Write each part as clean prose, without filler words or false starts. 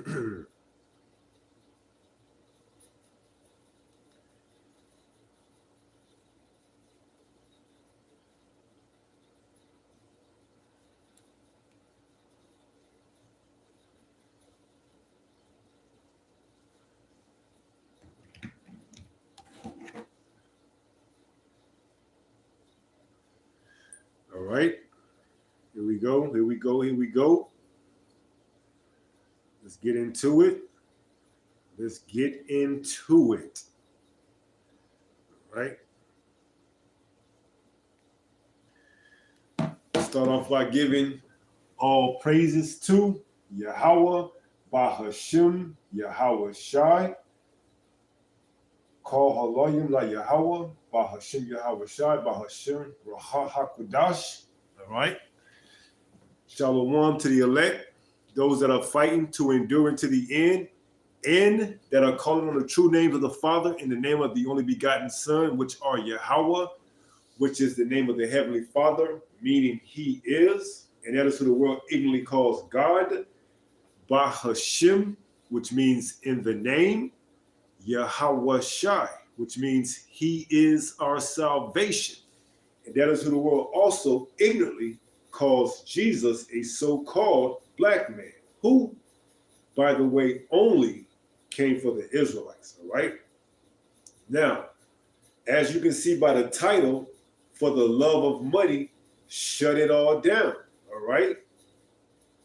All right. Here we go. Here we go. Here we go. Let's get into it. Let's get into it. All right. Start off by giving all praises to Yahweh, Bahashim, Yahweh Shai. Call Haloyim La Yahweh, Bahashim Yahweh Shai, Bahashim Raha HaKudash. All right. Shalom to the elect, those that are fighting to endure into the end, and that are calling on the true names of the Father in the name of the only begotten Son, which are Yahweh, which is the name of the Heavenly Father, meaning He is, and that is who the world ignorantly calls God. Bahashim, which means in the name. Yahweh Shai, which means He is our salvation. And that is who the world also ignorantly calls Jesus a so-called black man, who, by the way, only came for the Israelites, all right? Now, as you can see by the title, for the love of money, shut it all down, all right?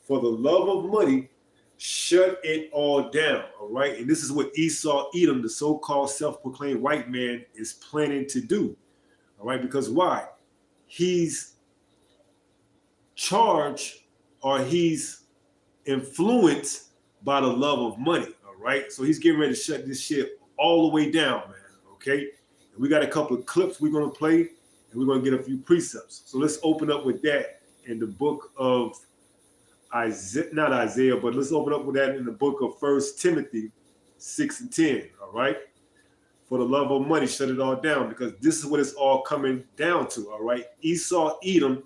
For the love of money, shut it all down, all right? And this is what Esau Edom, the so-called self-proclaimed white man, is planning to do, all right? Because why? He's charged or he's influenced by the love of money, all right? So he's getting ready to shut this shit all the way down, man, okay? And we got a couple of clips we're going to play, and we're going to get a few precepts. So let's open up with that in the book of Isaiah, not Isaiah, but let's open up with that in the book of 1 Timothy 6 and 10, all right? For the love of money, shut it all down, because this is what it's all coming down to, all right? Esau Edom,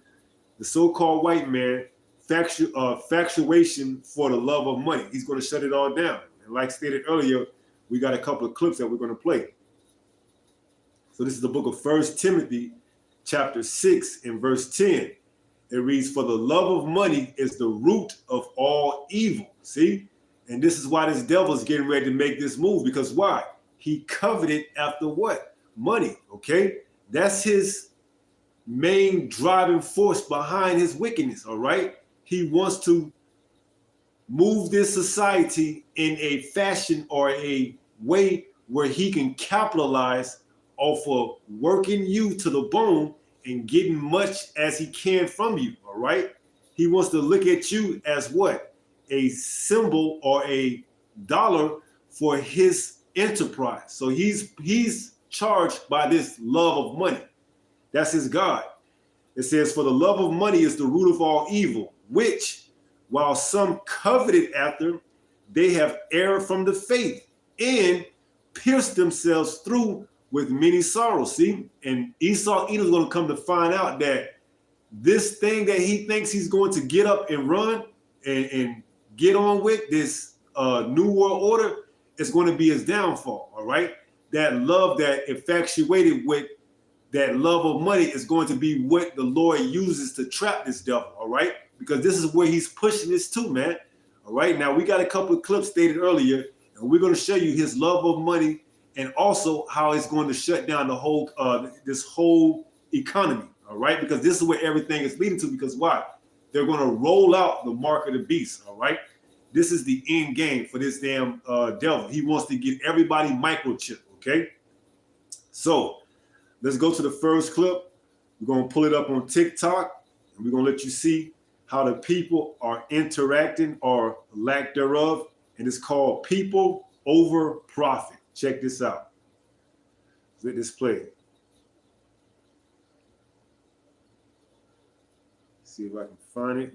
the so-called white man, factuation for the love of money. He's going to shut it all down. And like stated earlier, we got a couple of clips that we're going to play. So this is the book of 1 Timothy chapter 6 and verse 10. It reads, for the love of money is the root of all evil. See? And this is why this devil is getting ready to make this move. Because why? He coveted after what? Money, okay? That's his main driving force behind his wickedness, all right? He wants to move this society in a fashion or a way where he can capitalize off of working you to the bone and getting much as he can from you, all right? He wants to look at you as what? A symbol or a dollar for his enterprise. So he's charged by this love of money. That's his God. It says, for the love of money is the root of all evil, which, while some coveted after, they have erred from the faith and pierced themselves through with many sorrows. See? And Esau Edom is going to come to find out that this thing that he thinks he's going to get up and run and get on with, this new world order, is going to be his downfall, all right? That love that infatuated with that love of money is going to be what the Lord uses to trap this devil, all right? Because this is where he's pushing this to, man, all right? Now, we got a couple of clips stated earlier, and we're going to show you his love of money and also how it's going to shut down the whole, this whole economy, all right? Because this is where everything is leading to, because why? They're going to roll out the mark of the beast, all right? This is the end game for this damn devil. He wants to get everybody microchipped, okay? So let's go to the first clip. We're going to pull it up on TikTok, and we're going to let you see how the people are interacting or lack thereof. And it's called People Over Profit. Check this out. Let this play. See if I can find it.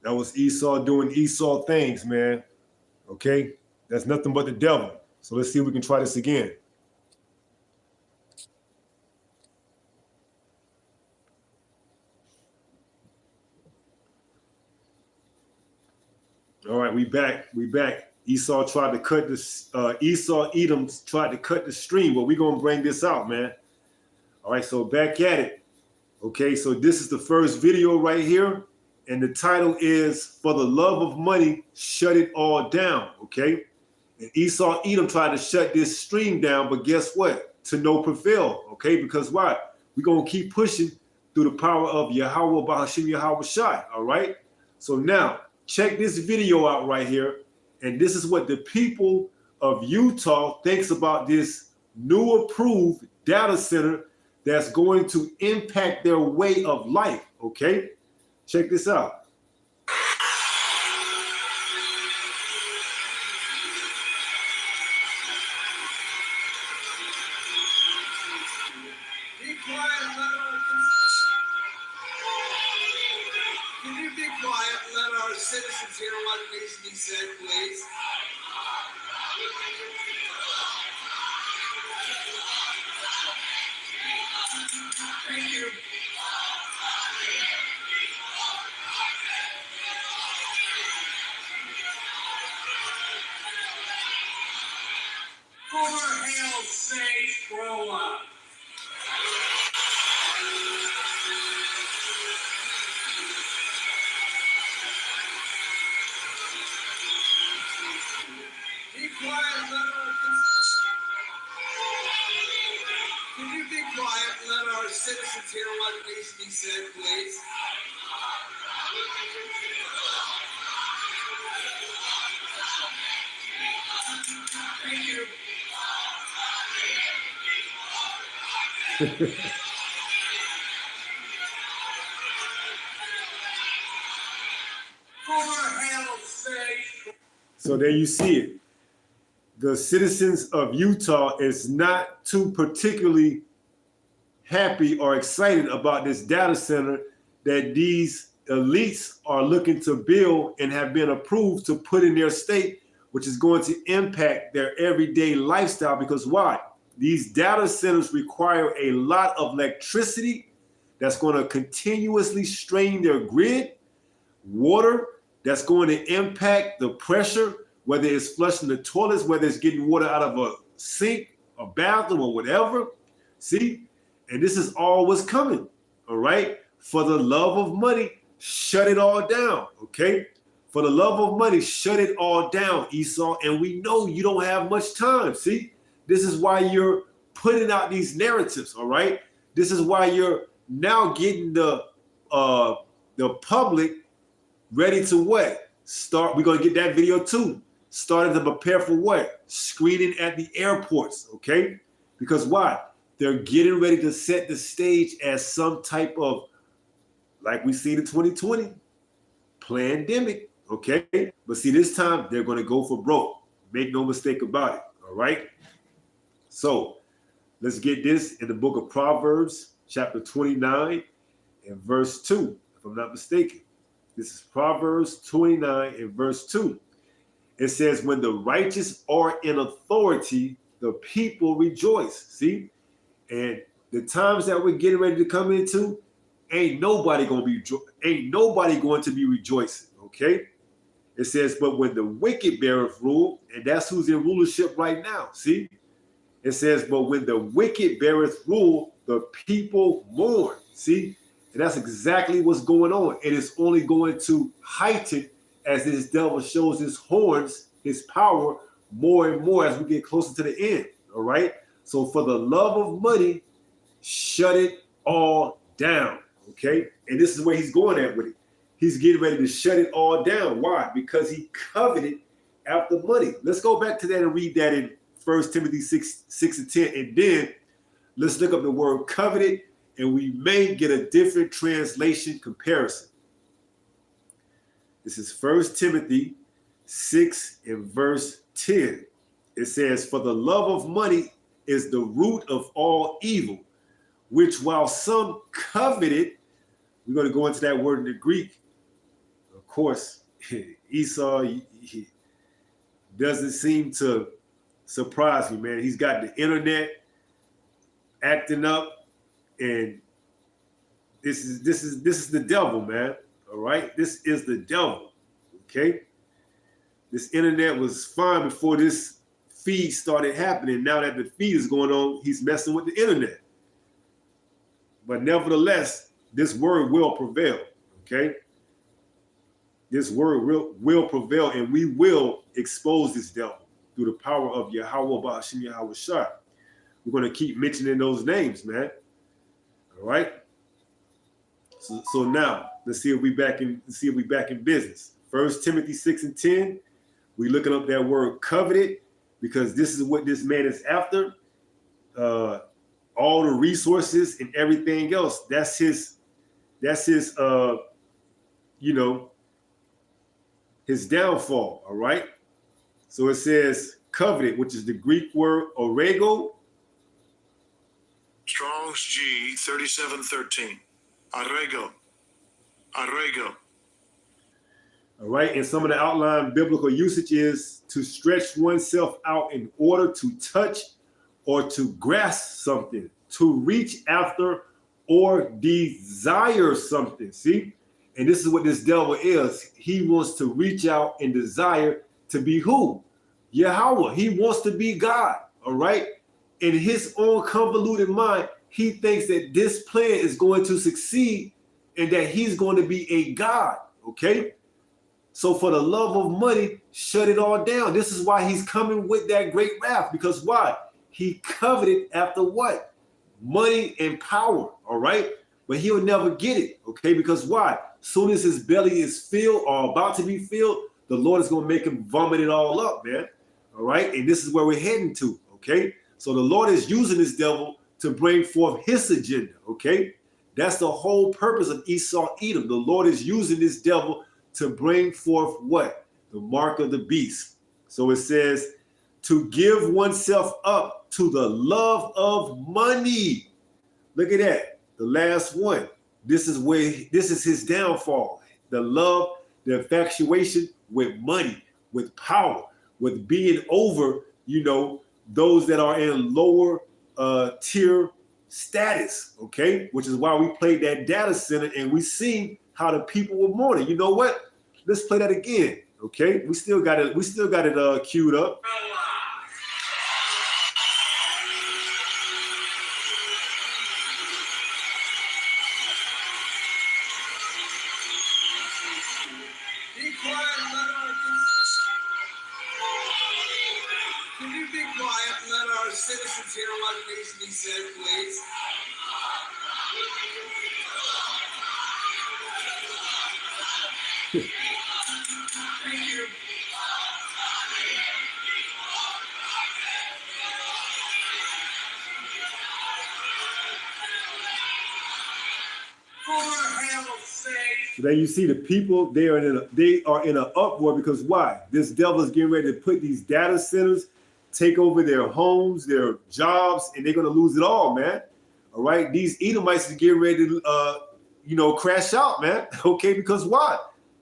That was Esau doing Esau things, man. Okay? That's nothing but the devil. So let's see if we can try this again. All right, we back. We back. Esau tried to cut this. Edom tried to cut the stream, but we're gonna bring this out, man. All right, so back at it. Okay, so this is the first video right here, and the title is "For the Love of Money, Shut It All Down." Okay, and Edom tried to shut this stream down, but guess what? To no prevail. Okay, because why? We're gonna keep pushing through the power of Yahweh Bahashim Yahweh Shai. All right. So now check this video out right here, and this is what the people of Utah thinks about this new approved data center that's going to impact their way of life. Okay, check this out. Can you be quiet and let our citizens hear what needs to be said, please? Thank you. For hell's sake, grow up. Be quiet and let our Can you be quiet and let our citizens hear what needs to be said, please? Thank you. For hell's sake. So there you see it. The citizens of Utah is not too particularly happy or excited about this data center that these elites are looking to build and have been approved to put in their state, which is going to impact their everyday lifestyle. Because why? These data centers require a lot of electricity that's going to continuously strain their grid, water that's going to impact the pressure, whether it's flushing the toilets, whether it's getting water out of a sink, a bathroom, or whatever. See? And this is all what's coming, all right? For the love of money, shut it all down, okay? For the love of money, shut it all down, Esau. And we know you don't have much time, see? This is why you're putting out these narratives, all right? This is why you're now getting the public ready to what? We're going to get that video too. Started to prepare for what? Screening at the airports, okay? Because why? They're getting ready to set the stage as some type of, like we see in 2020, pandemic, okay? But see, this time they're going to go for broke. Make no mistake about it, all right? So let's get this in the book of Proverbs, chapter 29 and verse 2, if I'm not mistaken. This is Proverbs 29 and verse 2. It says, when the righteous are in authority, the people rejoice. See? And the times that we're getting ready to come into, ain't nobody going to be rejoicing, okay? It says, but when the wicked beareth rule, and that's who's in rulership right now, see? It says, but when the wicked beareth rule, the people mourn, see? And that's exactly what's going on. It is only going to heighten as this devil shows his horns, his power, more and more as we get closer to the end, all right? So for the love of money, shut it all down, okay? And this is where he's going at with it. He's getting ready to shut it all down. Why? Because he coveted after money. Let's go back to that and read that in 1 Timothy 6 and 10. And then let's look up the word coveted, and we may get a different translation comparison. This is 1 Timothy 6 and verse 10. It says, for the love of money is the root of all evil, which while some coveted, we're going to go into that word in the Greek. Of course, Esau he doesn't seem to surprise me, man. He's got the internet acting up, and this is the devil, man. All right, this is the devil. Okay, This internet was fine before this feed started happening. Now that the feed is going on, he's messing with the internet. But nevertheless, this word will prevail, okay? This word will prevail, and we will expose this devil through the power of Yahweh Ba'ashim Yahweh Shai. We're going to keep mentioning those names, man. All right? So now, let's see if we back in business. 1 Timothy 6:10, we looking up that word coveted, because this is what this man is after. All the resources and everything else, that's his his downfall. All right. So it says coveted, which is the Greek word orego. Strong's G 3713. Arrego. All right. And some of the outline biblical usage is to stretch oneself out in order to touch or to grasp something, to reach after or desire something. See? And this is what this devil is. He wants to reach out and desire to be who? Yahweh. He wants to be God. All right. In his own convoluted mind, he thinks that this plan is going to succeed and that he's going to be a God. Okay. So for the love of money, shut it all down. This is why he's coming with that great wrath. Because why? He coveted after what? Money and power. All right. But he'll never get it. Okay. Because why? Soon as his belly is filled or about to be filled, the Lord is going to make him vomit it all up, man. All right. And this is where we're heading to. Okay. So the Lord is using this devil to bring forth his agenda. Okay. That's the whole purpose of Esau Edom. The Lord is using this devil to bring forth what? The mark of the beast. So it says to give oneself up to the love of money. Look at that. The last one. This is his downfall. The love, the infatuation with money, with power, with being over, those that are in lower tier status, okay? Which is why we played that data center and we see how the people were mourning. You know what? Let's play that again, okay? We still got it queued up. Be quiet and let our Can you be quiet and let our citizens hear what needs to be said, please? Thank you. For hell's sake. So there you see the people, they are in an uproar because why? This devil is getting ready to put these data centers, take over their homes, their jobs, and they're going to lose it all, man. All right. These Edomites are getting ready to, crash out, man. Okay. Because why?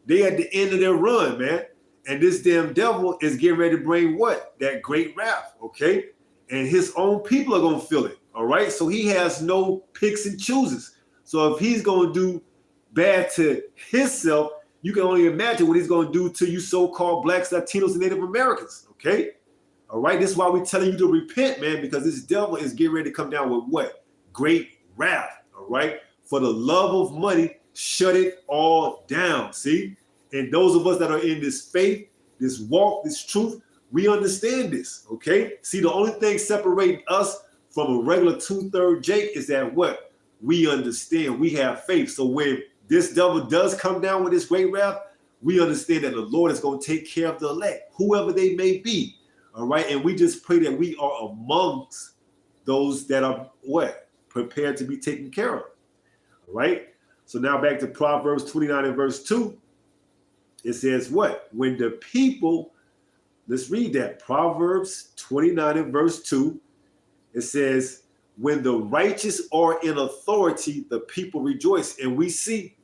They at the end of their run, man. And this damn devil is getting ready to bring what? That great wrath. Okay. And his own people are going to feel it. All right. So he has no picks and chooses. So if he's going to do bad to himself, you can only imagine what he's going to do to you so-called blacks, Latinos, and Native Americans. Okay. All right. This is why we're telling you to repent, man, because this devil is getting ready to come down with what? Great wrath. All right. For the love of money, shut it all down. See? And those of us that are in this faith, this walk, this truth, we understand this. Okay. See, the only thing separating us from a regular 2/3 Jake is that what? We understand. We have faith. So when this devil does come down with this great wrath, we understand that the Lord is going to take care of the elect, whoever they may be. All right. And we just pray that we are amongst those that are what? Prepared to be taken care of. All right. So now back to Proverbs 29 and verse 2. It says what? When the people, let's read that. Proverbs 29 and verse 2. It says, when the righteous are in authority, the people rejoice. And we see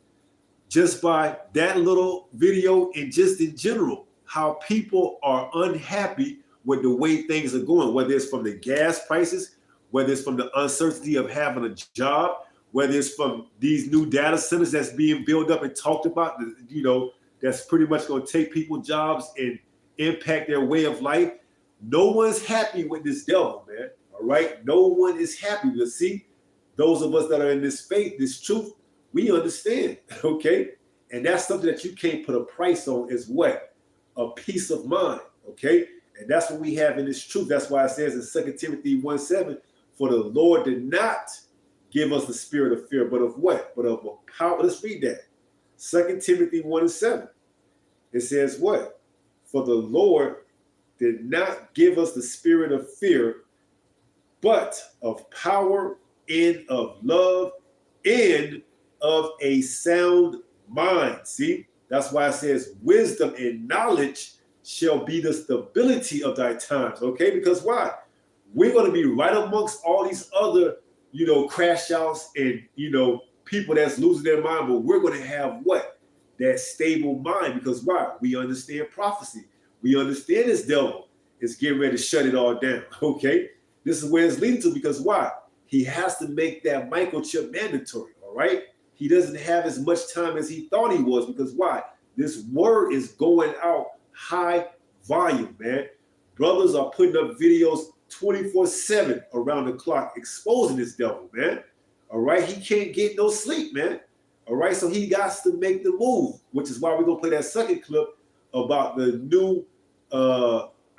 just by that little video and just in general, how people are unhappy with the way things are going, whether it's from the gas prices, whether it's from the uncertainty of having a job, whether it's from these new data centers that's being built up and talked about, that's pretty much going to take people's jobs and impact their way of life. No one's happy with this devil, man. All right? No one is happy. But see, those of us that are in this faith, this truth, we understand, okay? And that's something that you can't put a price on is what? A peace of mind, okay? And that's what we have in this truth. That's why it says in 2 Timothy 1:7, for the Lord did not give us the spirit of fear, but of what? But of a power. Let's read that. 2 Timothy 1:7. It says what? For the Lord did not give us the spirit of fear, but of power and of love and of a sound mind. See, that's why it says wisdom and knowledge shall be the stability of thy times. Okay, because why? We're going to be right amongst all these other, crash outs and, people that's losing their mind, but we're going to have what? That stable mind. Because why? We understand prophecy. We understand this devil is getting ready to shut it all down. Okay, this is where it's leading to. Because why? He has to make that microchip mandatory. All right. He doesn't have as much time as he thought he was. Because why? This word is going out high volume, man. Brothers are putting up videos 24/7 around the clock exposing this devil, man. All right. He can't get no sleep, man. All right. So he got to make the move, which is why we're going to play that second clip about the new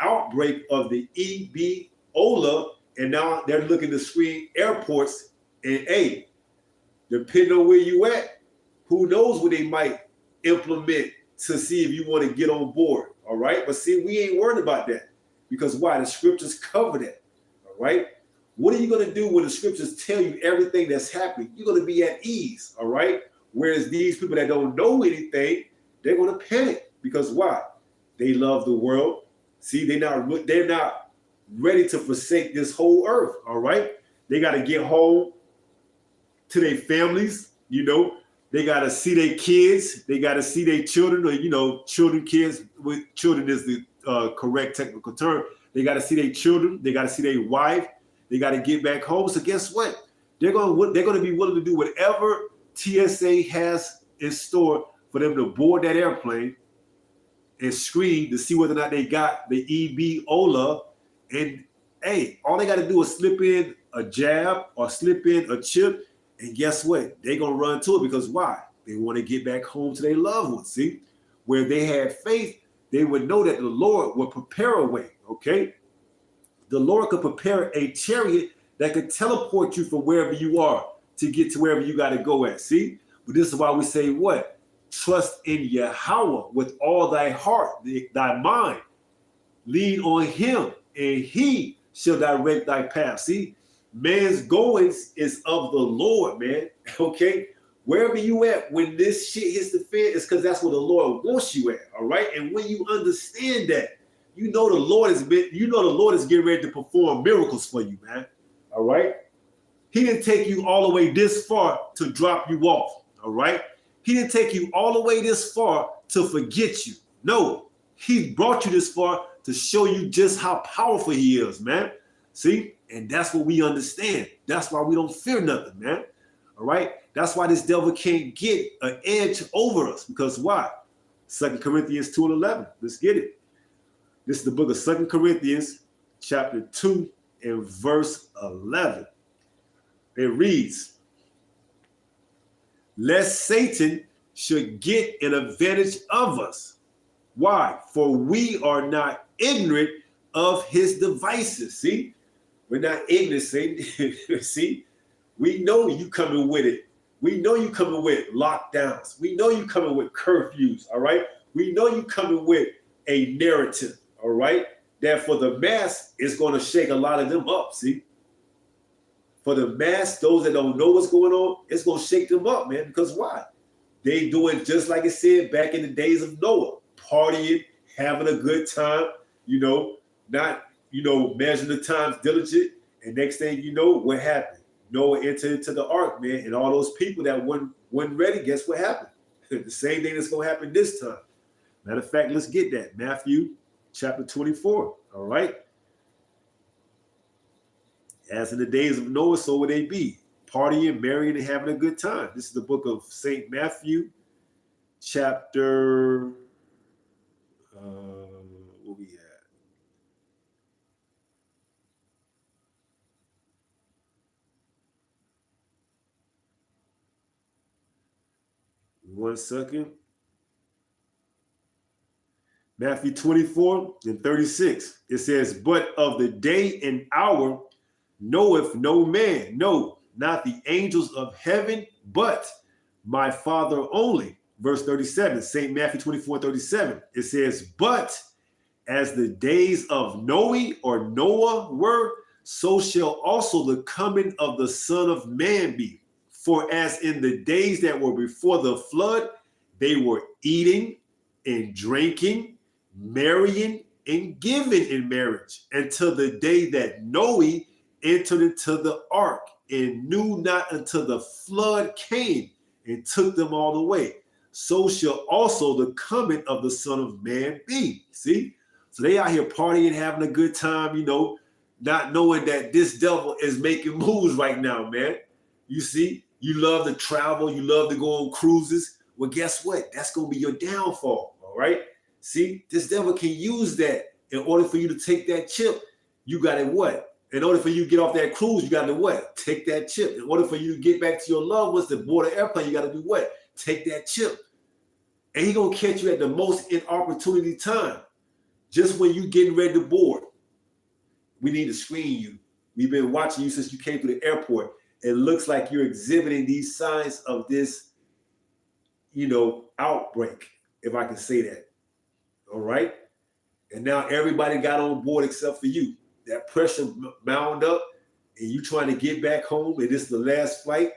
outbreak of the Ebola. And now they're looking to screen airports. And hey, depending on where you at, who knows what they might implement to see if you want to get on board. All right. But see, we ain't worried about that. Because why? The scriptures cover that. All right. What are you going to do when the scriptures tell you everything that's happening? You're going to be at ease. All right. Whereas these people that don't know anything, they're going to panic. Because why? They love the world. See, they're not ready to forsake this whole earth. All right. They got to get home to their families. They got to see their kids. They got to see their children, or, children, kids. With children is the correct technical term. They got to see their children. They got to see their wife. They got to get back home. So guess what? They're going to be willing to do whatever TSA has in store for them to board that airplane and screen to see whether or not they got the Ebola. And hey, all they got to do is slip in a jab or slip in a chip. And guess what? They're going to run to it because why? They want to get back home to their loved ones. See, where they had faith, they would know that the Lord would prepare a way. Okay. The Lord could prepare a chariot that could teleport you from wherever you are to get to wherever you got to go at. See, but this is why we say what? Trust in Yahweh with all thy heart, thy mind. Lean on him and he shall direct thy path. See, man's goings is of the Lord, man. Okay. Wherever you at, when this shit hits the fan, it's because that's where the Lord wants you at. All right. And when you understand that, the Lord is getting ready to perform miracles for you, man. All right. He didn't take you all the way this far to drop you off. All right. He didn't take you all the way this far to forget you. No, he brought you this far to show you just how powerful he is, man. See, and that's what we understand. That's why we don't fear nothing, man. All right. That's why this devil can't get an edge over us. Because why? 2 Corinthians 2:11. Let's get it. This is the book of 2 Corinthians, chapter 2 and verse 11. It reads, lest Satan should get an advantage of us. Why? For we are not ignorant of his devices. See, we're not ignorant, Satan. See, we know you coming with it. We know you coming with lockdowns. We know you coming with curfews, all right? We know you coming with a narrative, all right? That for the mass, it's going to shake a lot of them up, see? For the mass, those that don't know what's going on, it's going to shake them up, man. Because why? They do it just like it said back in the days of Noah. Partying, having a good time, not, measuring the times diligent. And next thing you know, what happened? Noah entered into the ark, man. And all those people that weren't ready, guess what happened? The same thing that's going to happen this time. Matter of fact, let's get that. Matthew chapter 24, all right? As in the days of Noah, so would they be. Partying, marrying, and having a good time. This is the book of St. Matthew, chapter, 1 second. Matthew 24 and 36. It says, but of the day and hour knoweth no man, no, not the angels of heaven, but my Father only. Verse 37, St. Matthew 24 and 37. It says, but as the days of Noah were, so shall also the coming of the Son of Man be. For as in the days that were before the flood, they were eating and drinking, marrying and giving in marriage, until the day that Noah entered into the ark, and knew not until the flood came and took them all away. So shall also the coming of the Son of Man be. See? So they out here partying, having a good time, you know, not knowing that this devil is making moves right now, man. You see? You love to travel. You love to go on cruises. Well, guess what? That's going to be your downfall, all right? See? This devil can use that in order for you to take that chip. You got to what? In order for you to get off that cruise, you got to what? Take that chip. In order for you to get back to your loved ones to board an airplane, you got to do what? Take that chip. And he's going to catch you at the most inopportunity time. Just when you getting ready to board. We need to screen you. We've been watching you since you came through the airport. It looks like you're exhibiting these signs of this, you know, outbreak, if I can say that. All right? And now everybody got on board except for you. That pressure mounted up, and you trying to get back home, and this is the last flight.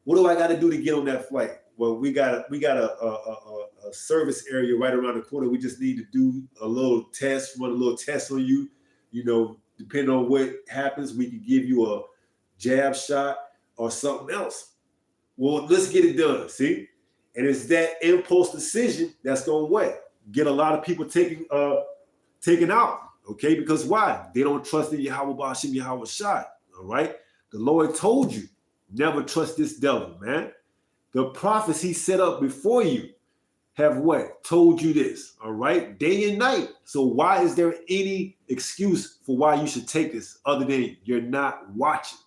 What do I got to do to get on that flight? Well, we got a service area right around the corner. We just need to do a little test, run a little test on you. You know, depending on what happens, we can give you a jab shot or something else. Well, let's get it done, see? And it's that impulse decision that's going to what? Get a lot of people taken out, okay? Because why? They don't trust in Yahweh Ba'ashim Yahweh Shai, all right? The Lord told you, never trust this devil, man. The prophets he set up before you have what? Told you this, all right? Day and night. So why is there any excuse for why you should take this other than you're not watching?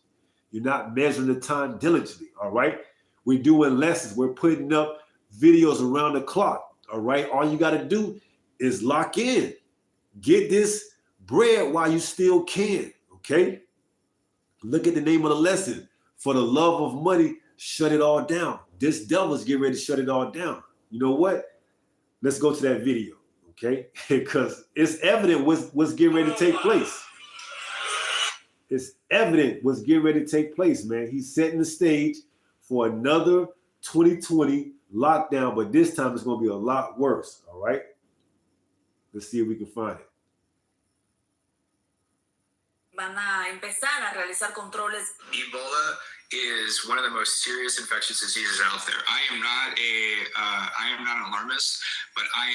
You're not measuring the time diligently, all right? We're doing lessons. We're putting up videos around the clock, all right? All you got to do is lock in. Get this bread while you still can, okay? Look at the name of the lesson. For the love of money, shut it all down. This devil's getting ready to shut it all down. You know what? Let's go to that video, okay? Because it's evident what's getting ready to take place. It's evident what's getting ready to take place, man. He's setting the stage for another 2020 lockdown, but this time it's going to be a lot worse, all right? Let's see if we can find it. Van a empezar a realizar controles. Ebola is one of the most serious infectious diseases out there. I am not an alarmist, but I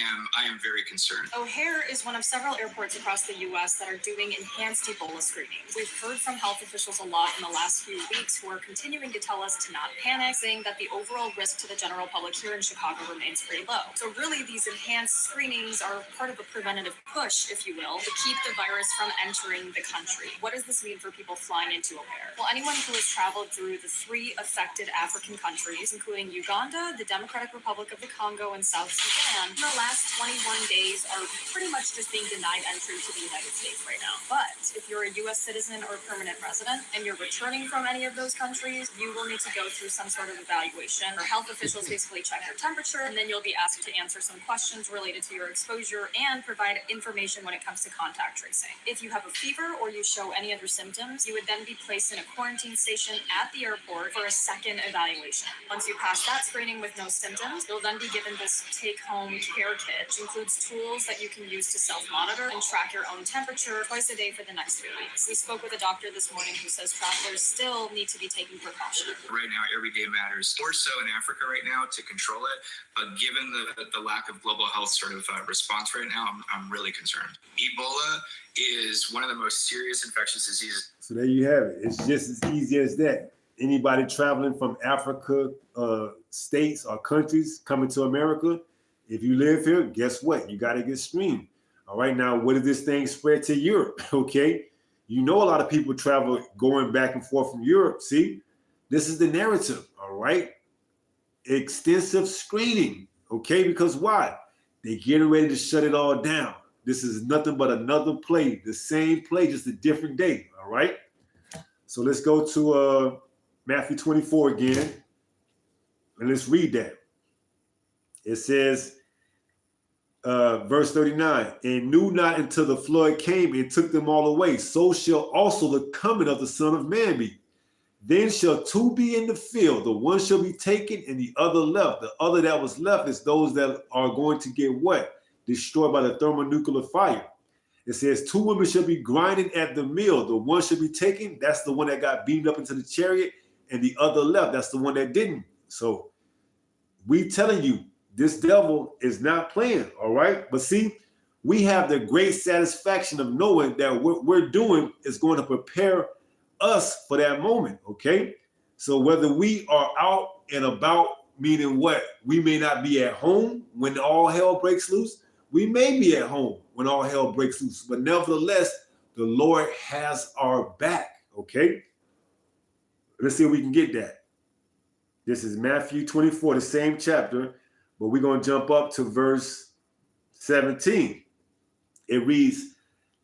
am very concerned. O'Hare is one of several airports across the U.S. that are doing enhanced Ebola screenings. We've heard from health officials a lot in the last few weeks who are continuing to tell us to not panic, saying that the overall risk to the general public here in Chicago remains pretty low. So really, these enhanced screenings are part of a preventative push, if you will, to keep the virus from entering the country. What does this mean for people flying into O'Hare? Well, anyone who has traveled through the 3 affected African countries, including Uganda, the Democratic Republic of the Congo, and South Sudan, in the last 21 days are pretty much just being denied entry to the United States right now. But if you're a U.S. citizen or a permanent resident and you're returning from any of those countries, you will need to go through some sort of evaluation. Or health officials basically check your temperature, and then you'll be asked to answer some questions related to your exposure and provide information when it comes to contact tracing. If you have a fever or you show any other symptoms, you would then be placed in a quarantine station at the airport for a second evaluation. Once you pass that screening with no symptoms, you'll then be given this take-home care kit, which includes tools that you can use to self-monitor and track your own temperature twice a day for the next 3 weeks. We spoke with a doctor this morning who says travelers still need to be taking precaution. Right now, every day matters. More so in Africa right now to control it, but given the lack of global health sort of response right now, I'm really concerned. Ebola is one of the most serious infectious diseases. So there you have it. It's just as easy as that. Anybody traveling from Africa, states or countries coming to America, if you live here, guess what? You got to get screened. All right, now, what if this thing spread to Europe? Okay, you know a lot of people travel going back and forth from Europe. See, this is the narrative, all right? extensive screening. Okay, because why? They getting ready to shut it all down. This is nothing but another play, the same play, just a different day. All right. So let's go to Matthew 24 again, and let's read that. It says, verse 39, and knew not until the flood came and took them all away. So shall also the coming of the Son of Man be. Then shall two be in the field, the one shall be taken and the other left. The other that was left is those that are going to get what? Destroyed by the thermonuclear fire. It says, two women shall be grinding at the mill. The one shall be taken, that's the one that got beamed up into the chariot, and the other left, that's the one that didn't. So we telling you, this devil is not playing, all right? But see, we have the great satisfaction of knowing that what we're doing is going to prepare us for that moment, okay? So whether we are out and about, meaning what? We may not be at home when all hell breaks loose. We may be at home when all hell breaks loose, but nevertheless, the Lord has our back, okay? Let's see if we can get that. This is Matthew 24, the same chapter, but we're going to jump up to verse 17. It reads,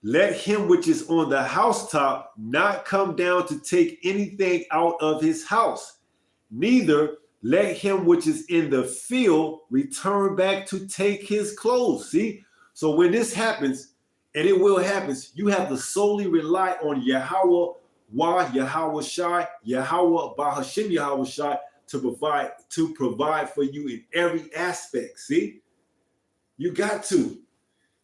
let him which is on the housetop not come down to take anything out of his house, neither let him which is in the field return back to take his clothes. See? So when this happens, and it will happen, you have to solely rely on Yahweh, Yahweh Shai, Yahweh Bahashim Yahweh Shai to provide for you in every aspect. See? You got to.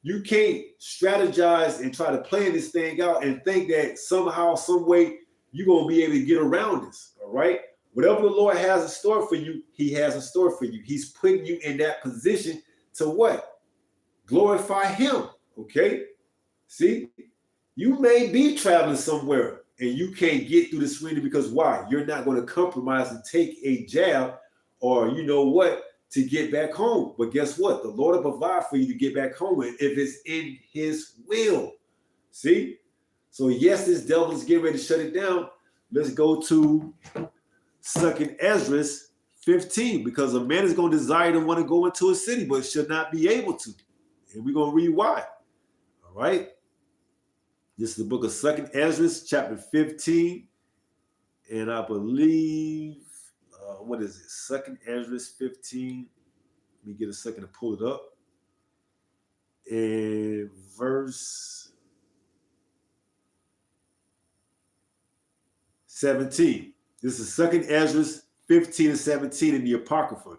You can't strategize and try to plan this thing out and think that somehow, some way, you're going to be able to get around this, all right? Whatever the Lord has in store for you, he has in store for you. He's putting you in that position to what? Glorify him, okay? See? You may be traveling somewhere and you can't get through the screening because why? You're not going to compromise and take a jab or you know what? To get back home. But guess what? The Lord will provide for you to get back home if it's in his will. See? So yes, this devil is getting ready to shut it down. Let's go to 2nd Ezra 15, because a man is going to desire to want to go into a city, but should not be able to. And we're going to read why. All right? This is the book of 2nd Ezra, chapter 15. And I believe what is it? 2nd Ezra 15. Let me get a second to pull it up. And verse 17. This is 2nd Ezra 15 and 17 in the Apocrypha.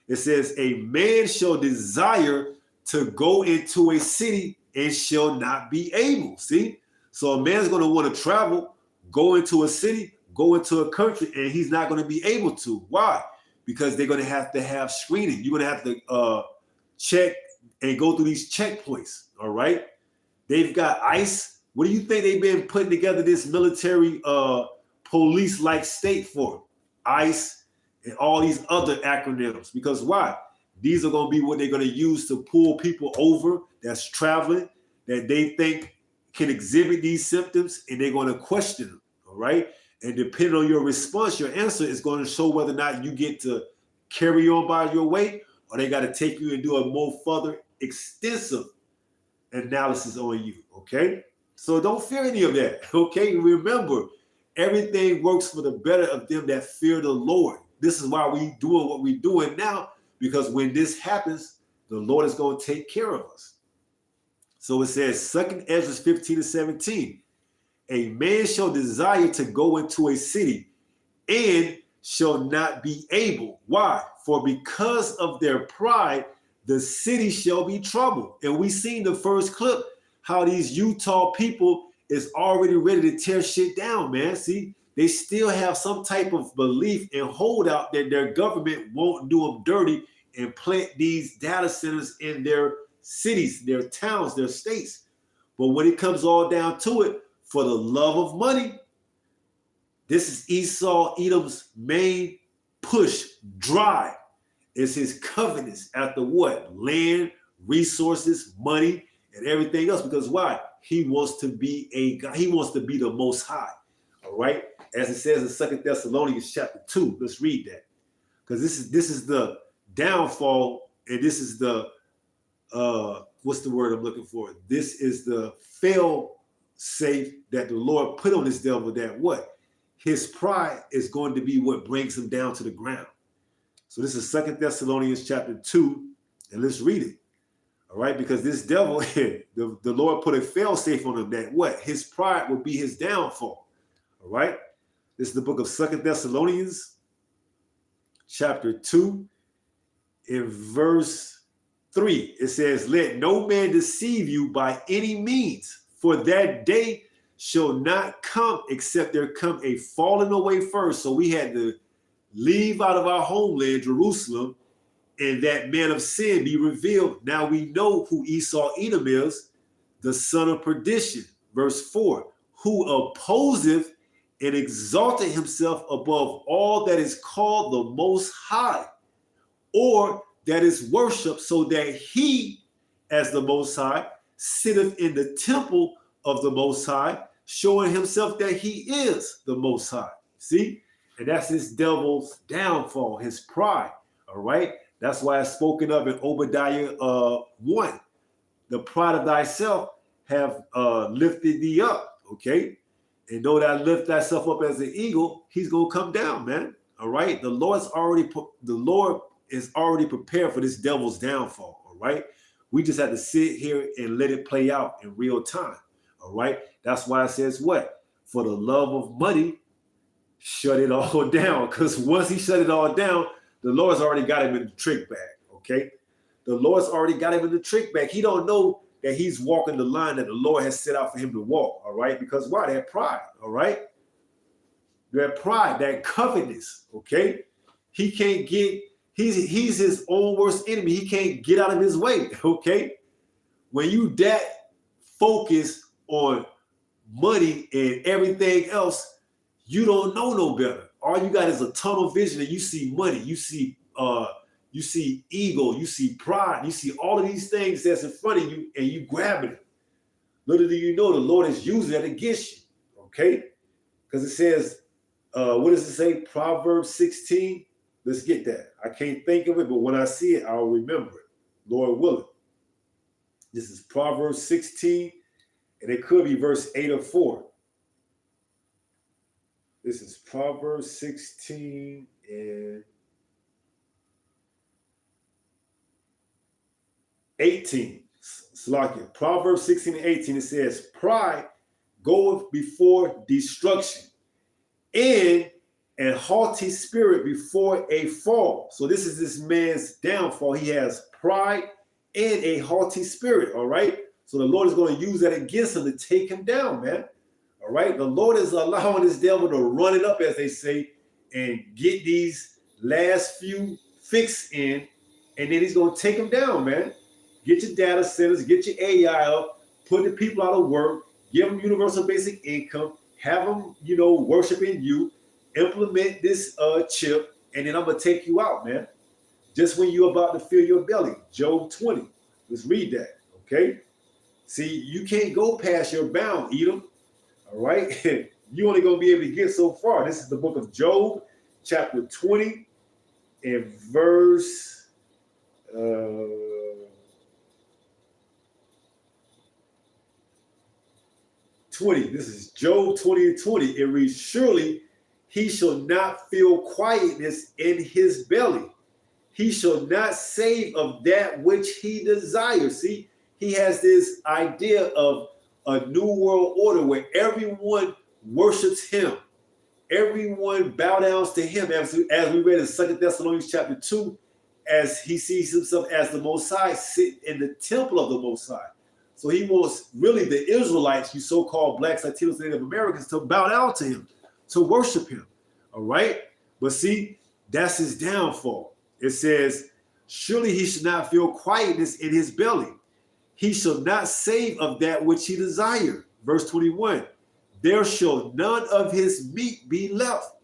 It says, a man shall desire to go into a city and shall not be able. See? So a man's going to want to travel, go into a city, go into a country, and he's not going to be able to. Why? Because they're going to have screening. You're going to have to check and go through these checkpoints, all right? They've got ICE. What do you think they've been putting together this military police-like state for? ICE and all these other acronyms. Because why? These are going to be what they're going to use to pull people over that's traveling, that they think can exhibit these symptoms, and they're going to question them, all right? And depending on your response, your answer is going to show whether or not you get to carry on by your way, or they got to take you and do a more further extensive analysis on you, okay? So don't fear any of that, okay? Remember, everything works for the better of them that fear the Lord. This is why we doing what we're doing now, because when this happens, the Lord is going to take care of us. So it says, 2nd Ezra 15 and 17, a man shall desire to go into a city and shall not be able. Why? For because of their pride, the city shall be troubled. And we seen the first clip, how these Utah people is already ready to tear shit down, man. See, they still have some type of belief and holdout that their government won't do them dirty and plant these data centers in their cities, their towns, their states. But when it comes all down to it, for the love of money, this is Esau, Edom's main push, drive. It's his covenants after what? Land, resources, money, and everything else. Because why? He wants to be a God. He wants to be the Most High. All right? As it says in 2 Thessalonians chapter 2. Let's read that. because this is the downfall, and this is the what's the word I'm looking for? This is the fail safe that the Lord put on this devil, that what? His pride is going to be what brings him down to the ground. So this is 2 Thessalonians chapter 2, and let's read it. All right, because this devil, the Lord put a fail safe on him that what? His pride will be his downfall. All right, this is the book of 2 Thessalonians chapter 2, in verse 3. It says, let no man deceive you by any means, for that day shall not come except there come a falling away first. So we had to leave out of our homeland, Jerusalem, and that man of sin be revealed. Now we know who Esau Edom is, the son of perdition. Verse 4, who opposeth and exalted himself above all that is called the Most High, or that is worshipped, so that he, as the Most High, sitteth in the temple of the Most High, showing himself that he is the Most High. See? And that's this devil's downfall, his pride. All right? That's why it's spoken of in Obadiah 1. The pride of thyself have lifted thee up. Okay? And though thou lift thyself up as an eagle, he's going to come down, man. All right? The Lord is already prepared for this devil's downfall. All right? We just have to sit here and let it play out in real time. All right? That's why it says what? For the love of money, shut it all down. Because once he shut it all down, the Lord's already got him in the trick bag. Okay? The Lord's already got him in the trick bag. He don't know that he's walking the line that the Lord has set out for him to walk. All right? Because why? That pride. All right? That pride, that covetousness. Okay? He can't get, he's his own worst enemy. He can't get out of his way. Okay? When you that focus on money and everything else, you don't know no better. All you got is a tunnel vision, and you see money, you see ego, you see pride, you see all of these things that's in front of you, and you grabbing it. Little do you know, the Lord is using that against you. Okay? Because it says, what does it say? Proverbs 16. Let's get that. I can't think of it, but when I see it, I'll remember it. Lord willing. This is Proverbs 16. And it could be verse 8 or 4. This is Proverbs 16 and 18. Slakia. Proverbs 16 and 18. It says, pride goeth before destruction, and a haughty spirit before a fall. So this is this man's downfall. He has pride and a haughty spirit. All right. So the Lord is going to use that against him to take him down, man. All right. The Lord is allowing this devil to run it up, as they say, and get these last few fixed in, and then he's going to take them down, man. Get your data centers, get your AI up, put the people out of work, give them universal basic income, have them, worshiping you, implement this chip, and then I'm going to take you out, man. Just when you're about to fill your belly. Job 20. Let's read that, okay? See, you can't go past your bound, Edom. All right? You're only going to be able to get so far. This is the book of Job, chapter 20, and verse 20. This is Job 20 and 20. It reads, surely he shall not feel quietness in his belly. He shall not save of that which he desires. See, he has this idea of a new world order where everyone worships him. Everyone bow down to him, as we read in 2 Thessalonians chapter 2, as he sees himself as the Most High, sit in the temple of the Most High. So he wants really the Israelites, you so-called blacks, Latinos, Native Americans, to bow down to him, to worship him. All right? But see, that's his downfall. It says, surely he should not feel quietness in his belly. He shall not save of that which he desired. Verse 21, there shall none of his meat be left.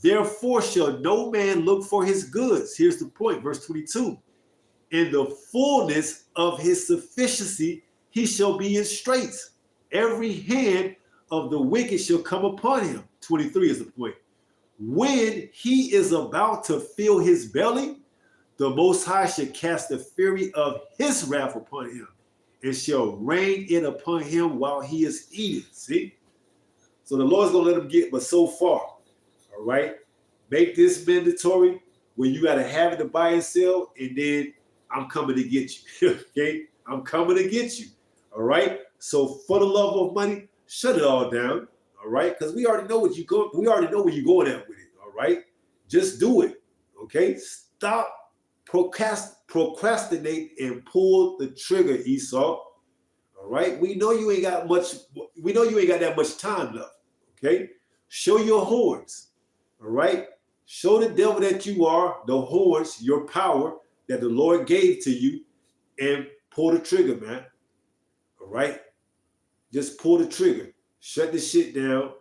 Therefore shall no man look for his goods. Here's the point, verse 22. In the fullness of his sufficiency, he shall be in straits. Every hand of the wicked shall come upon him. 23 is the point. when he is about to fill his belly, the Most High shall cast the fury of his wrath upon him, and shall rain it upon him while he is eating. See? So the Lord's going to let him get but so far. All right? Make this mandatory when you got to have it to buy and sell, and then I'm coming to get you. Okay? I'm coming to get you. All right? So for the love of money, shut it all down. All right? Because we already know what you go. We already know where you're going at with it. All right? Just do it. Okay? Stop procrastinate and pull the trigger, Esau. All right? We know you ain't got much. We know you ain't got that much time left. Okay? Show your horns. All right? Show the devil that you are, the horns, your power that the Lord gave to you, and pull the trigger, man. All right? Just pull the trigger. Shut this shit down.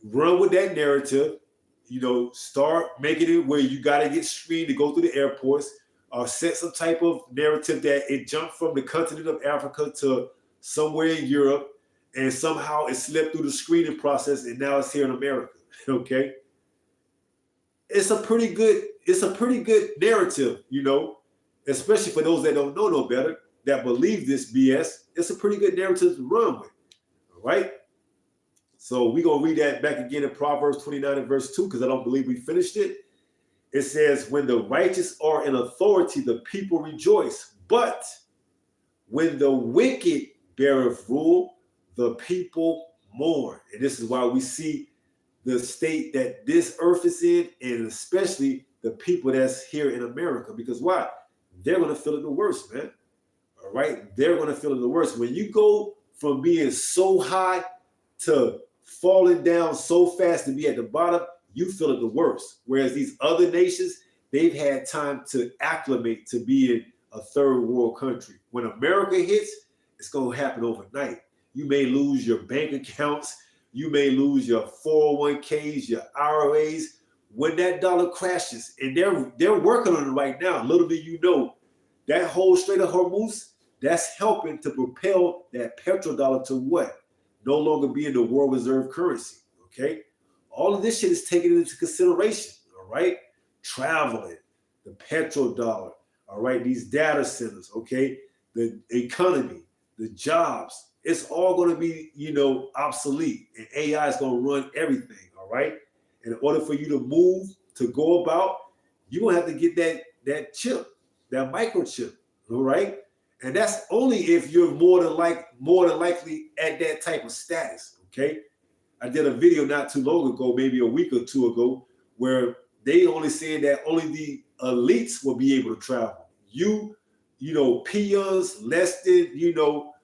Run with that narrative. You know, start making it where you got to get screened to go through the airports, or set some type of narrative that it jumped from the continent of Africa to somewhere in Europe, and somehow it slipped through the screening process, and now it's here in America. Okay? It's a pretty good narrative, you know, especially for those that don't know no better, that believe this BS. It's a pretty good narrative to run with. All right? So we're going to read that back again in Proverbs 29 and verse 2, because I don't believe we finished it. It says, when the righteous are in authority, the people rejoice. But when the wicked beareth rule, the people mourn. And this is why we see the state that this earth is in, and especially the people that's here in America. Because why? They're going to feel it the worst, man. All right? They're going to feel it the worst. When you go from being so high to falling down so fast to be at the bottom, you feel it the worst. Whereas these other nations, they've had time to acclimate to being a third world country. When America hits, it's going to happen overnight. You may lose your bank accounts. You may lose your 401ks, your IRAs. When that dollar crashes, and they're working on it right now. Little do you know, that whole Strait of Hormuz, that's helping to propel that petrodollar to what? No longer being the world reserve currency, okay? All of this shit is taken into consideration, all right? Traveling, the petrodollar, all right? These data centers, okay? The economy, the jobs, it's all going to be, you know, obsolete, and AI is going to run everything, all right? In order for you to move, to go about, you're going to have to get that chip, that microchip, all right? And that's only if you're more than likely at that type of status, okay? I did a video not too long ago, maybe a week or two ago, where they only said that only the elites will be able to travel. You know, peons, less than, you know,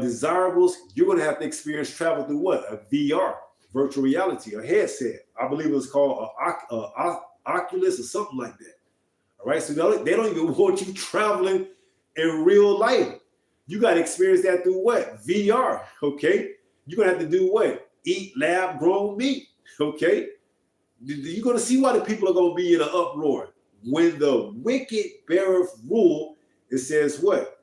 desirables, you're going to have to experience travel through what? A VR, virtual reality, a headset. I believe it was called Oculus or something like that. All right, so they don't even want you traveling in real life. You got to experience that through what? VR, okay? You're going to have to do what? Eat lab-grown meat, okay? You're going to see why the people are going to be in an uproar. When the wicked beareth rule, it says what?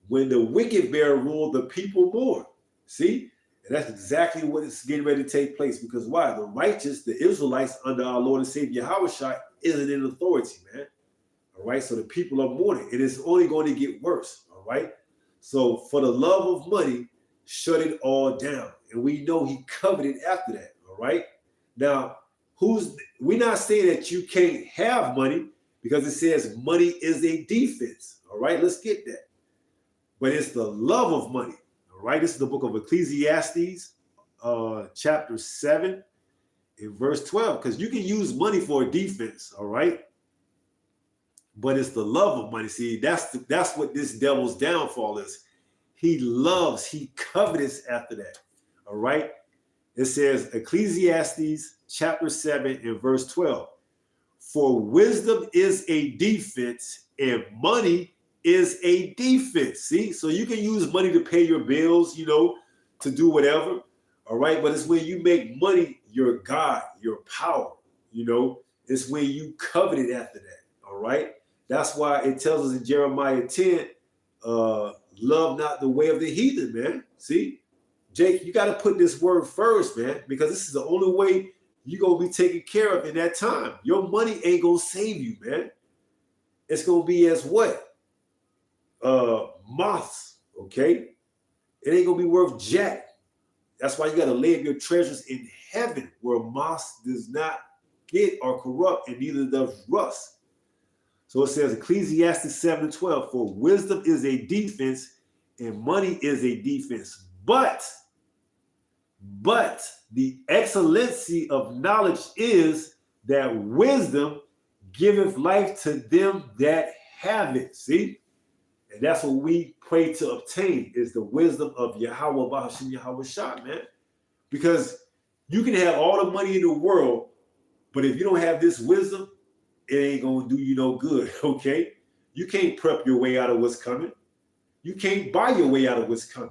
When the wicked bear rule, the people mourn. See? And that's exactly what is getting ready to take place. Because why? The righteous, the Israelites under our Lord and Savior Yahushua, isn't in authority, man. All right? So the people are mourning. And it's only going to get worse. All right? So for the love of money, shut it all down. And we know he coveted after that. All right? Now, we're not saying that you can't have money, because it says money is a defense. All right? Let's get that. But it's the love of money. All right? This is the book of Ecclesiastes, chapter 7, in verse 12. Because you can use money for a defense, all right? But it's the love of money. See, that's what this devil's downfall is. He covets after that. All right? It says, Ecclesiastes chapter 7 and verse 12. For wisdom is a defense, and money is a defense. See? So you can use money to pay your bills, you know, to do whatever. All right? But it's when you make money your God, your power, you know. It's when you covet it after that. All right? That's why it tells us in Jeremiah 10, love not the way of the heathen, man. See? Jake, you got to put this word first, man, because this is the only way you're going to be taken care of in that time. Your money ain't going to save you, man. It's going to be as what? Moths, okay? It ain't going to be worth jack. That's why you got to lay up your treasures in heaven where moths does not get or corrupt and neither does rust. So it says Ecclesiastes 7:12, for wisdom is a defense and money is a defense. But the excellency of knowledge is that wisdom giveth life to them that have it. See? And that's what we pray to obtain is the wisdom of Yahweh Bahashim Yahweh Shah, man. Because you can have all the money in the world, but if you don't have this wisdom, it ain't going to do you no good, okay? You can't prep your way out of what's coming. You can't buy your way out of what's coming.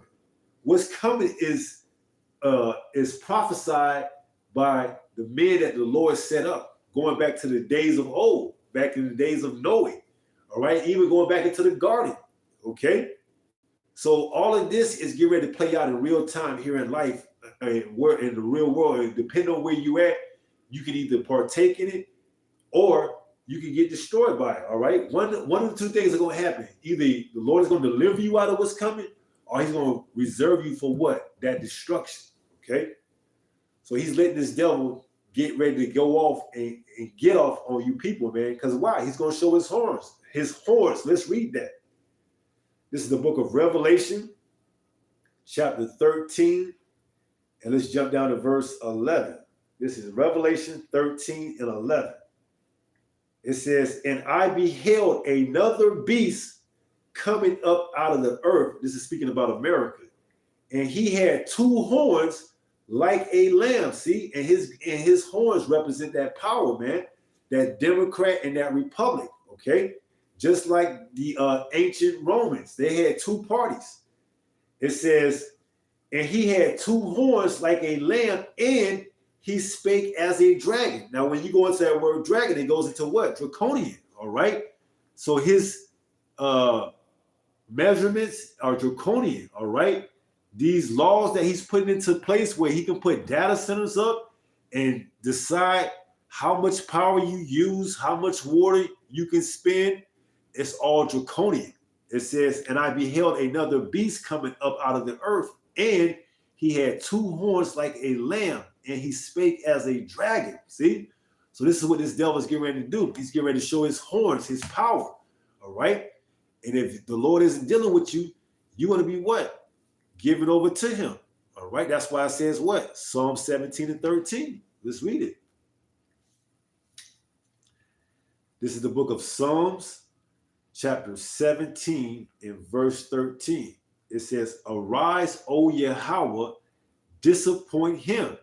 What's coming is prophesied by the men that the Lord set up, going back to the days of old, back in the days of Noah, all right? Even going back into the garden, okay? So all of this is getting ready to play out in real time here in life, in the real world. And depending on where you at, you can either partake in it or you can get destroyed by it, all right? One of the two things are going to happen. Either the Lord is going to deliver you out of what's coming, or he's going to reserve you for what? That destruction, okay? So he's letting this devil get ready to go off and get off on you people, man. Because why? He's going to show his horns. His horns. Let's read that. This is the book of Revelation, chapter 13. And let's jump down to verse 11. This is Revelation 13 and 11. It says, and I beheld another beast coming up out of the earth. This is speaking about America. And he had two horns like a lamb. See, and his horns represent that power, man, that Democrat and that Republic. Okay, just like the ancient Romans, they had two parties. It says, and he had two horns like a lamb, and he spake as a dragon. Now, when you go into that word dragon, it goes into what? Draconian, all right? So his measurements are draconian, all right? These laws that he's putting into place where he can put data centers up and decide how much power you use, how much water you can spend, it's all draconian. It says, and I beheld another beast coming up out of the earth, and he had two horns like a lamb, and he spake as a dragon. See? So this is what this devil is getting ready to do. He's getting ready to show his horns, his power. All right? And if the Lord isn't dealing with you, you want to be what? Given over to him. All right? That's why it says what? Psalm 17 and 13. Let's read it. This is the book of Psalms, chapter 17 and verse 13. It says, arise, O Yahweh, disappoint him,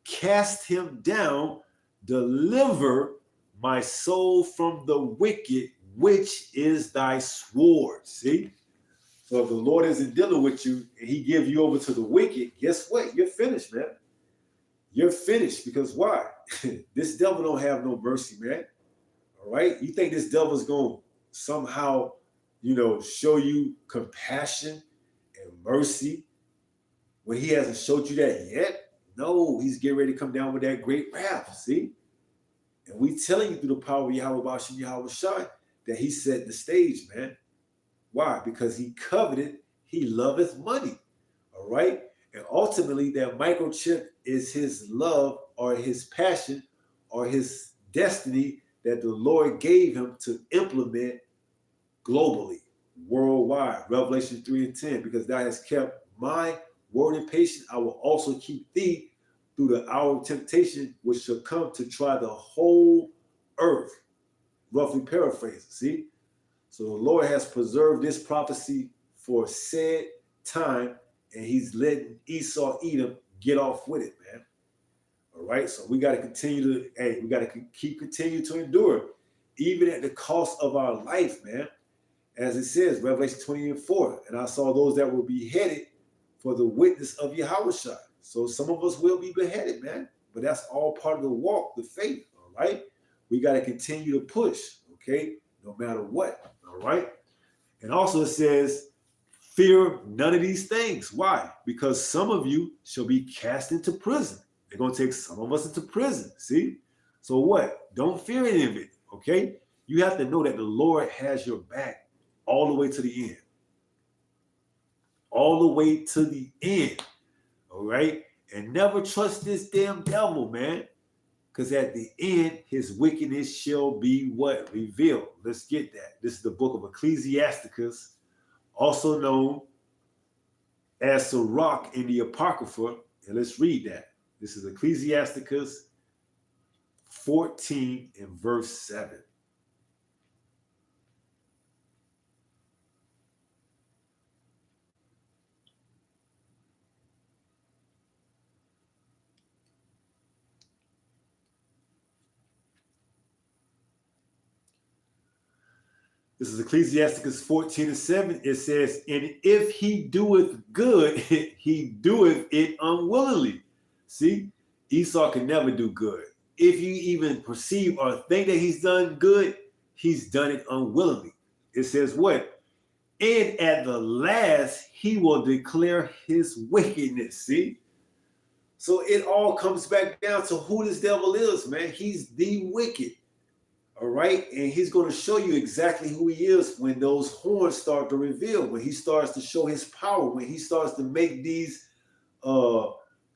cast him down, deliver my soul from the wicked, which is thy sword. See? So if the Lord isn't dealing with you and he gives you over to the wicked, guess what? You're finished, man. You're finished because why? This devil don't have no mercy, man. All right? You think this devil is going to somehow, show you compassion and mercy when he hasn't showed you that yet? No, he's getting ready to come down with that great wrath, see? And we telling you through the power of Yahweh Bashim Yahweh Shai that he set the stage, man. Why? Because he coveted, he loveth money, all right? And ultimately that microchip is his love or his passion or his destiny that the Lord gave him to implement globally, worldwide. Revelation 3 and 10, because thou hast kept my word and patience, I will also keep thee through the hour of temptation, which shall come to try the whole earth. Roughly paraphrasing, see? So the Lord has preserved this prophecy for a said time, and he's letting Esau, Edom, get off with it, man. All right, so we got to continue to, continue to endure, even at the cost of our life, man. As it says, Revelation 20 and 4, and I saw those that were beheaded for the witness of Yahushua. So some of us will be beheaded, man, but that's all part of the walk, the faith, all right? We got to continue to push, okay, no matter what, all right? And also it says, fear none of these things. Why? Because some of you shall be cast into prison. They're going to take some of us into prison. See? So what? Don't fear any of it. Okay? You have to know that the Lord has your back all the way to the end. All the way to the end. All right? And never trust this damn devil, man. Because at the end, his wickedness shall be what? Revealed. Let's get that. This is the book of Ecclesiasticus, also known as Sirach in the Apocrypha. And let's read that. This is Ecclesiasticus 14 and verse 7. This is Ecclesiasticus 14 and 7. It says, and if he doeth good, he doeth it unwillingly. See, Esau can never do good. If you even perceive or think that he's done good, he's done it unwillingly. It says what? And at the last, he will declare his wickedness. See? So it all comes back down to who this devil is, man. He's the wicked. All right, and he's going to show you exactly who he is when those horns start to reveal, when he starts to show his power, when he starts to make these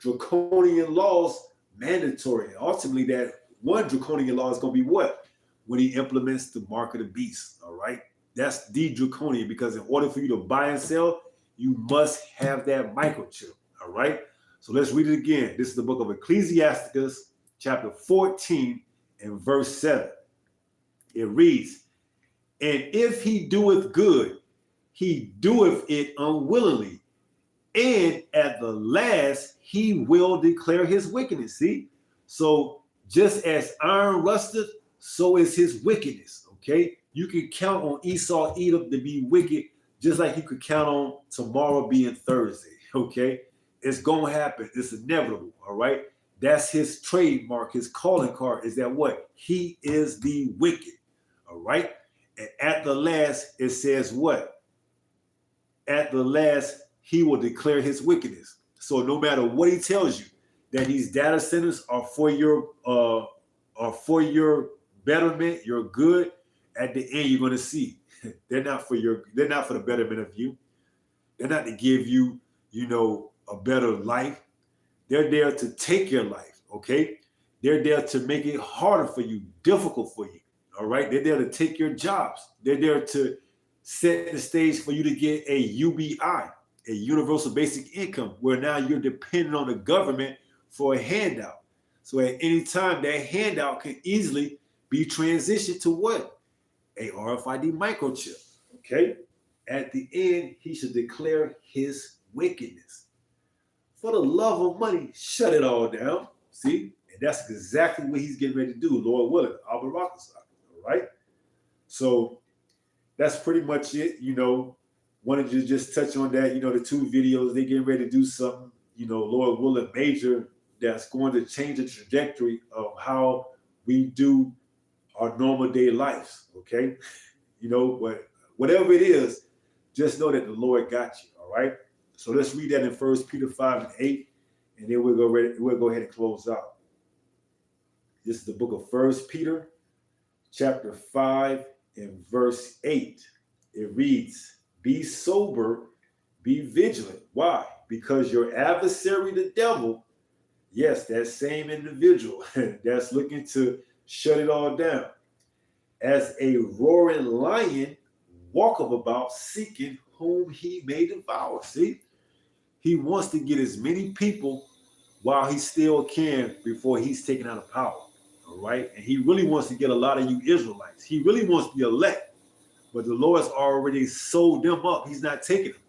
draconian laws mandatory. Ultimately, that one draconian law is going to be what? When he implements the mark of the beast. All right, that's the draconian, because in order for you to buy and sell, you must have that microchip. All right, so let's read it again. This is the book of Ecclesiasticus, chapter 14 and verse 7. It reads, and if he doeth good, he doeth it unwillingly, and at the last he will declare his wickedness. See? So just as iron rusteth, so is his wickedness. Okay? You can count on Esau Edom to be wicked, just like you could count on tomorrow being Thursday. Okay? It's gonna happen. It's inevitable. All right? That's his trademark, his calling card is that what? He is the wicked. All right. And at the last, it says what? At the last, he will declare his wickedness. So no matter what he tells you, that these data centers are for your betterment, your good, at the end you're going to see they're not for the betterment of you. They're not to give you, a better life. They're there to take your life. Okay. They're there to make it harder for you, difficult for you. All right, they're there to take your jobs. They're there to set the stage for you to get a UBI, a universal basic income, where now you're dependent on the government for a handout. So at any time, that handout can easily be transitioned to what? A RFID microchip. Okay? At the end, he should declare his wickedness. For the love of money, shut it all down. See? And that's exactly what he's getting ready to do, Lord willing. Albert Rockefeller. Right? So that's pretty much it. Wanted to just touch on that. The two videos, they getting ready to do something, Lord willing, major, that's going to change the trajectory of how we do our normal day lives. Okay. But whatever it is, just know that the Lord got you. All right. So let's read that in 1 Peter 5 and 8, and then we'll go ahead and close out. This is the book of 1 Peter. Chapter 5 and verse 8, it reads, be sober, be vigilant. Why? Because your adversary, the devil, yes, that same individual that's looking to shut it all down, as a roaring lion, walketh about seeking whom he may devour. See? He wants to get as many people while he still can before he's taken out of power. All right. And he really wants to get a lot of you Israelites. He really wants the elect, but the Lord's already sold them up. He's not taking them.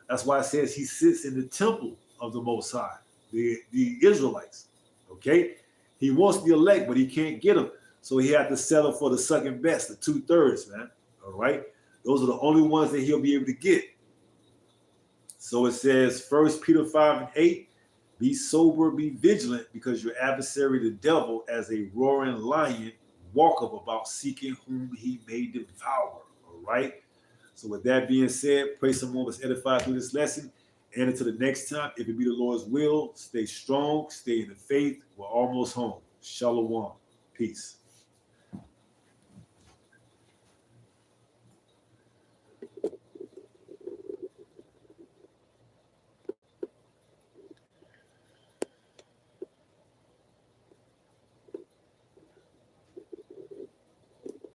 That's why it says he sits in the temple of the Most High, the Israelites. Okay. He wants the elect, but he can't get them. So he had to settle for the second best, the 2/3, man. All right. Those are the only ones that he'll be able to get. So it says 1 Peter 5 and 8. Be sober, be vigilant, because your adversary, the devil, as a roaring lion, walketh about seeking whom he may devour. All right. So with that being said, pray someone was edified through this lesson. And until the next time, if it be the Lord's will, stay strong, stay in the faith. We're almost home. Shalom. Peace.